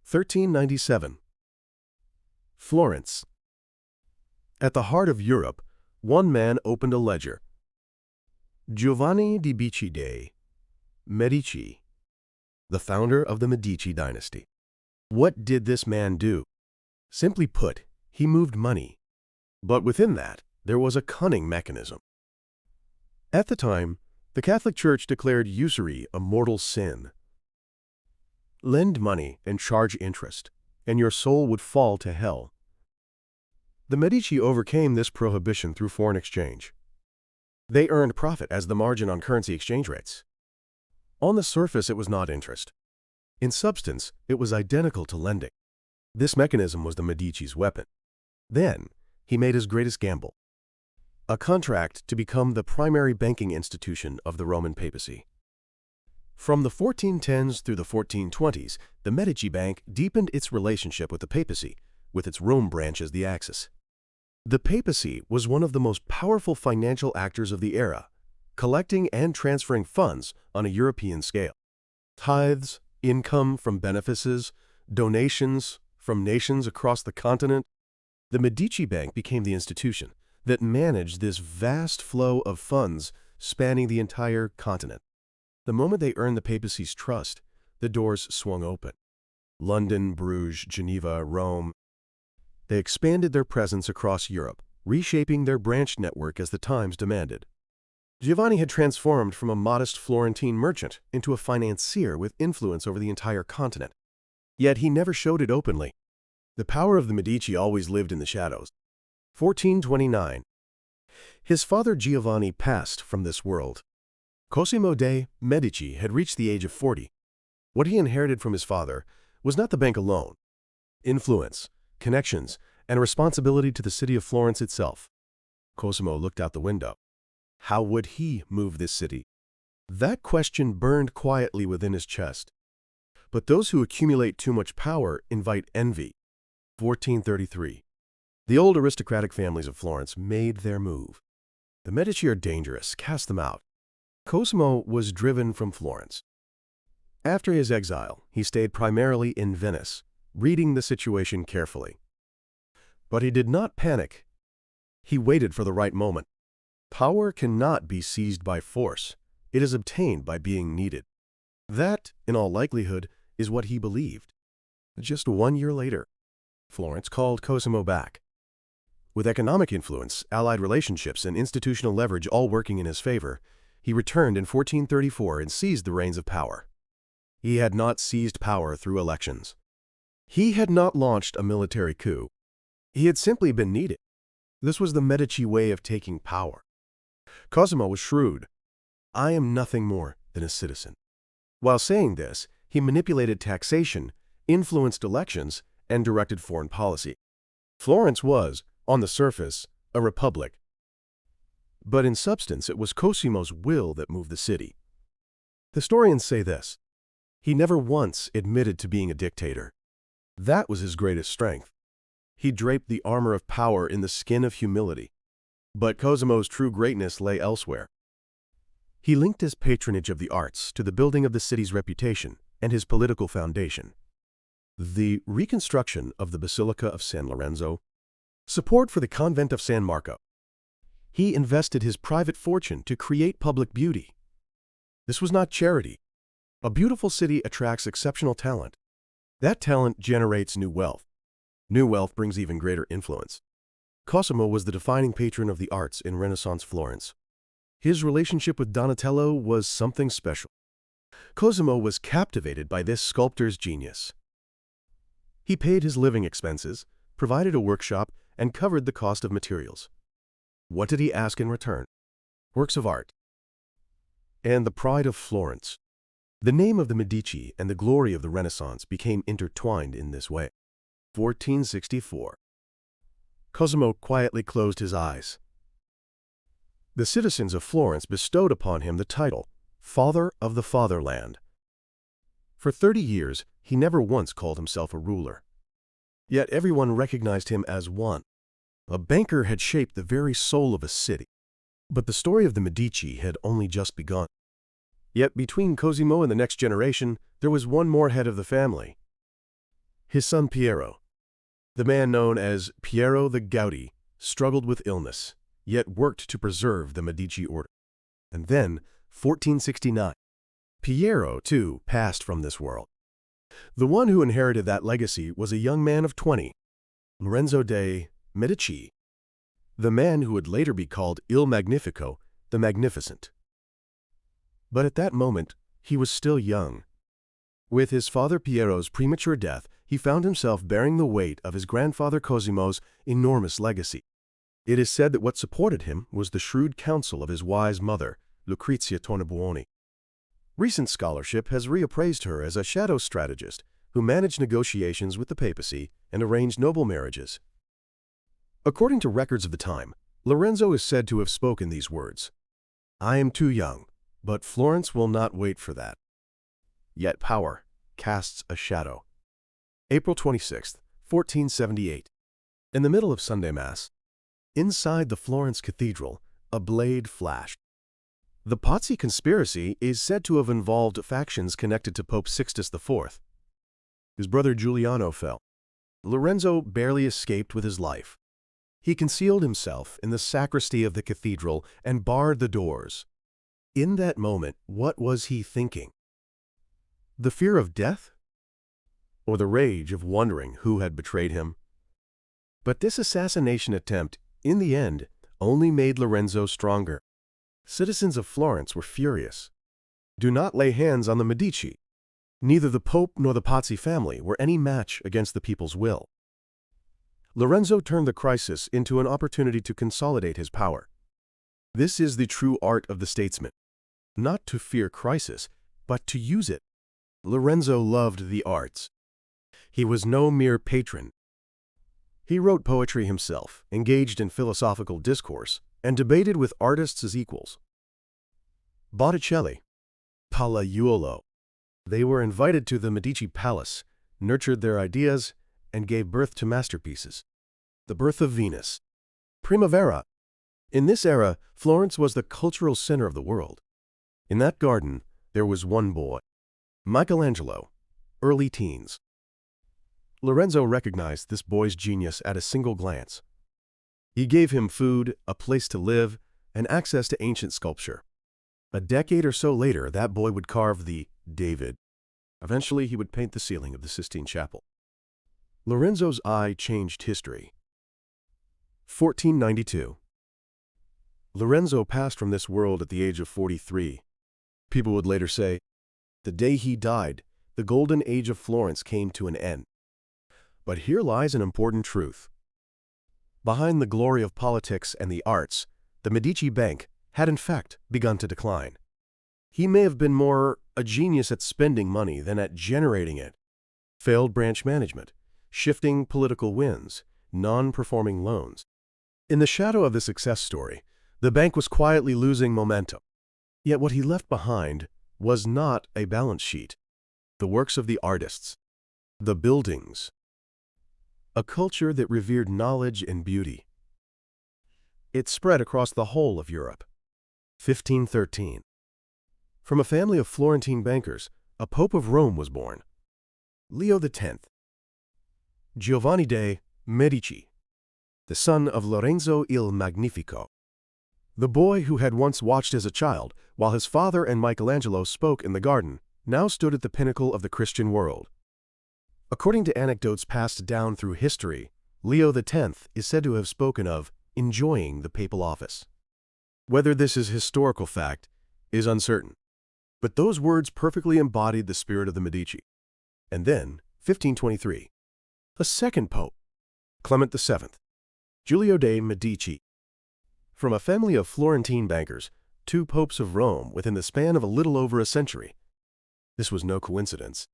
1397. Florence. At the heart of Europe, one man opened a ledger. Giovanni di Medici de Medici, the founder of the Medici dynasty. What did this man do? Simply put, he moved money. But within that, there was a cunning mechanism. At the time, the Catholic Church declared usury a mortal sin. Lend money and charge interest, and your soul would fall to hell. The Medici overcame this prohibition through foreign exchange. They earned profit as the margin on currency exchange rates. On the surface, it was not interest. In substance, it was identical to lending. This mechanism was the Medici's weapon. Then, he made his greatest gamble: a contract to become the primary banking institution of the Roman papacy. From the 1410s through the 1420s, the Medici Bank deepened its relationship with the papacy, with its Rome branch as the axis. The papacy was one of the most powerful financial actors of the era, collecting and transferring funds on a European scale. Tithes, income from benefices, donations from nations across the continent. The Medici Bank became the institution that managed this vast flow of funds spanning the entire continent. The moment they earned the papacy's trust, the doors swung open. London, Bruges, Geneva, Rome. They expanded their presence across Europe, reshaping their branch network as the times demanded. Giovanni had transformed from a modest Florentine merchant into a financier with influence over the entire continent. Yet he never showed it openly. The power of the Medici always lived in the shadows. 1429. His father Giovanni passed from this world. Cosimo de' Medici had reached the age of 40. What he inherited from his father was not the bank alone. Influence, connections, and responsibility to the city of Florence itself. Cosimo looked out the window. How would he move this city? That question burned quietly within his chest. But those who accumulate too much power invite envy. 1433. The old aristocratic families of Florence made their move. The Medici are dangerous, cast them out. Cosimo was driven from Florence. After his exile, he stayed primarily in Venice, reading the situation carefully. But he did not panic. He waited for the right moment. Power cannot be seized by force. It is obtained by being needed. That, in all likelihood, is what he believed. Just 1 year later, Florence called Cosimo back. With economic influence, allied relationships, and institutional leverage all working in his favor, he returned in 1434 and seized the reins of power. He had not seized power through elections. He had not launched a military coup. He had simply been needed. This was the Medici way of taking power. Cosimo was shrewd. I am nothing more than a citizen. While saying this, he manipulated taxation, influenced elections, and directed foreign policy. Florence was, on the surface, a republic. But in substance, it was Cosimo's will that moved the city. Historians say this: he never once admitted to being a dictator. That was his greatest strength. He draped the armor of power in the skin of humility. But Cosimo's true greatness lay elsewhere. He linked his patronage of the arts to the building of the city's reputation and his political foundation. The reconstruction of the Basilica of San Lorenzo, support for the convent of San Marco. He invested his private fortune to create public beauty. This was not charity. A beautiful city attracts exceptional talent. That talent generates new wealth. New wealth brings even greater influence. Cosimo was the defining patron of the arts in Renaissance Florence. His relationship with Donatello was something special. Cosimo was captivated by this sculptor's genius. He paid his living expenses, provided a workshop, and covered the cost of materials. What did he ask in return? Works of art. And the pride of Florence. The name of the Medici and the glory of the Renaissance became intertwined in this way. 1464. Cosimo quietly closed his eyes. The citizens of Florence bestowed upon him the title, Father of the Fatherland. For 30 years, he never once called himself a ruler. Yet everyone recognized him as one. A banker had shaped the very soul of a city. But the story of the Medici had only just begun. Yet between Cosimo and the next generation, there was one more head of the family. His son Piero, the man known as Piero the Gouty, struggled with illness, yet worked to preserve the Medici order. And then, 1469, Piero, too, passed from this world. The one who inherited that legacy was a young man of 20, Lorenzo de' Medici, the man who would later be called Il Magnifico, the Magnificent. But at that moment, he was still young. With his father Piero's premature death, he found himself bearing the weight of his grandfather Cosimo's enormous legacy. It is said that what supported him was the shrewd counsel of his wise mother, Lucrezia Tornabuoni. Recent scholarship has reappraised her as a shadow strategist who managed negotiations with the papacy and arranged noble marriages. According to records of the time, Lorenzo is said to have spoken these words, "I am too young, but Florence will not wait for that." Yet power casts a shadow. April 26, 1478. In the middle of Sunday Mass, inside the Florence Cathedral, a blade flashed. The Pazzi conspiracy is said to have involved factions connected to Pope Sixtus IV. His brother Giuliano fell. Lorenzo barely escaped with his life. He concealed himself in the sacristy of the cathedral and barred the doors. In that moment, what was he thinking? The fear of death? Or the rage of wondering who had betrayed him? But this assassination attempt, in the end, only made Lorenzo stronger. Citizens of Florence were furious. Do not lay hands on the Medici. Neither the Pope nor the Pazzi family were any match against the people's will. Lorenzo turned the crisis into an opportunity to consolidate his power. This is the true art of the statesman. Not to fear crisis, but to use it. Lorenzo loved the arts. He was no mere patron. He wrote poetry himself, engaged in philosophical discourse, and debated with artists as equals. Botticelli, Palaiuolo. They were invited to the Medici palace, nurtured their ideas, and gave birth to masterpieces. The birth of Venus. Primavera. In this era, Florence was the cultural center of the world. In that garden, there was one boy, Michelangelo, early teens. Lorenzo recognized this boy's genius at a single glance. He gave him food, a place to live, and access to ancient sculpture. A decade or so later, that boy would carve the David. Eventually, he would paint the ceiling of the Sistine Chapel. Lorenzo's eye changed history. 1492. Lorenzo passed from this world at the age of 43. People would later say, the day he died, the golden age of Florence came to an end. But here lies an important truth. Behind the glory of politics and the arts, the Medici Bank had in fact begun to decline. He may have been more a genius at spending money than at generating it. Failed branch management, shifting political winds, non-performing loans. In the shadow of the success story, the bank was quietly losing momentum. Yet what he left behind was not a balance sheet. The works of the artists, the buildings, a culture that revered knowledge and beauty. It spread across the whole of Europe. 1513. From a family of Florentine bankers, a Pope of Rome was born, Leo X. Giovanni de' Medici, the son of Lorenzo il Magnifico. The boy who had once watched as a child while his father and Michelangelo spoke in the garden now stood at the pinnacle of the Christian world. According to anecdotes passed down through history, Leo X is said to have spoken of enjoying the papal office. Whether this is historical fact is uncertain, but those words perfectly embodied the spirit of the Medici. And then, 1523, a second pope, Clement VII, Giulio de' Medici. From a family of Florentine bankers, two popes of Rome within the span of a little over a century. This was no coincidence.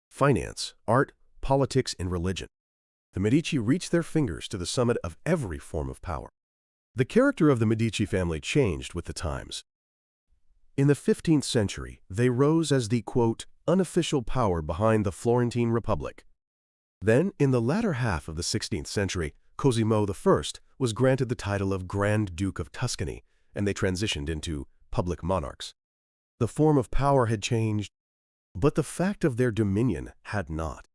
Finance, art, politics, and religion. The Medici reached their fingers to the summit of every form of power. The character of the Medici family changed with the times. In the 15th century, they rose as the, quote, unofficial power behind the Florentine Republic. Then, in the latter half of the 16th century, Cosimo I was granted the title of Grand Duke of Tuscany, and they transitioned into public monarchs. The form of power had changed, but the fact of their dominion had not.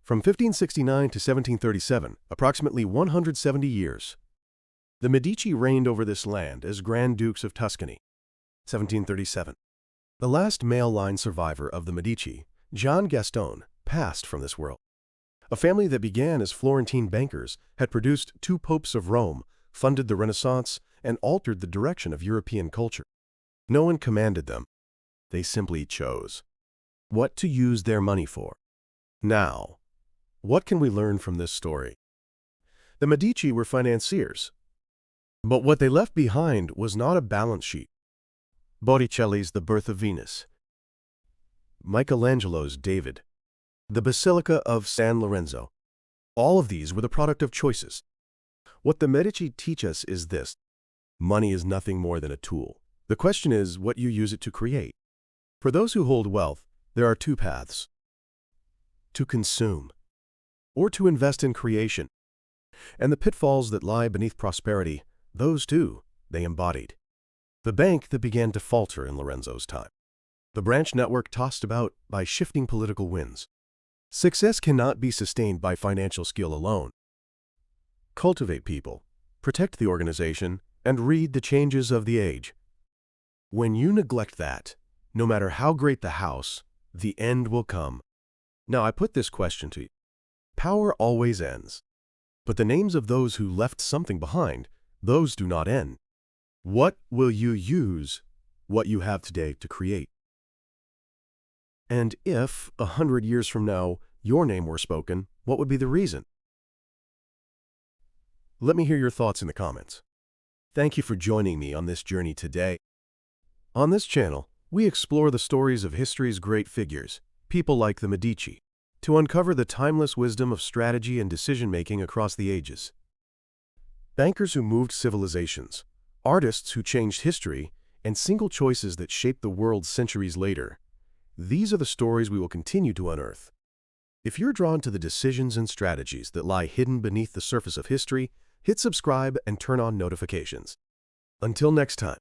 From 1569 to 1737, approximately 170 years. The Medici reigned over this land as Grand Dukes of Tuscany. 1737. The last male line survivor of the Medici, John Gaston, passed from this world. A family that began as Florentine bankers had produced two popes of Rome, funded the Renaissance, and altered the direction of European culture. No one commanded them. They simply chose what to use their money for. Now, what can we learn from this story? The Medici were financiers, but what they left behind was not a balance sheet. Botticelli's The Birth of Venus, Michelangelo's David, the Basilica of San Lorenzo. All of these were the product of choices. What the Medici teach us is this: money is nothing more than a tool. The question is what you use it to create. For those who hold wealth, there are two paths: to consume or to invest in creation. And the pitfalls that lie beneath prosperity, those too, they embodied. The bank that began to falter in Lorenzo's time. The branch network tossed about by shifting political winds. Success cannot be sustained by financial skill alone. Cultivate people, protect the organization, and read the changes of the age. When you neglect that, no matter how great the house, the end will come. Now I put this question to you. Power always ends. But the names of those who left something behind, those do not end. What will you use what you have today to create? And if, 100 years from now, your name were spoken, what would be the reason? Let me hear your thoughts in the comments. Thank you for joining me on this journey today. On this channel, we explore the stories of history's great figures, people like the Medici, to uncover the timeless wisdom of strategy and decision-making across the ages. Bankers who moved civilizations, artists who changed history, and single choices that shaped the world centuries later. These are the stories we will continue to unearth. If you're drawn to the decisions and strategies that lie hidden beneath the surface of history, hit subscribe and turn on notifications. Until next time.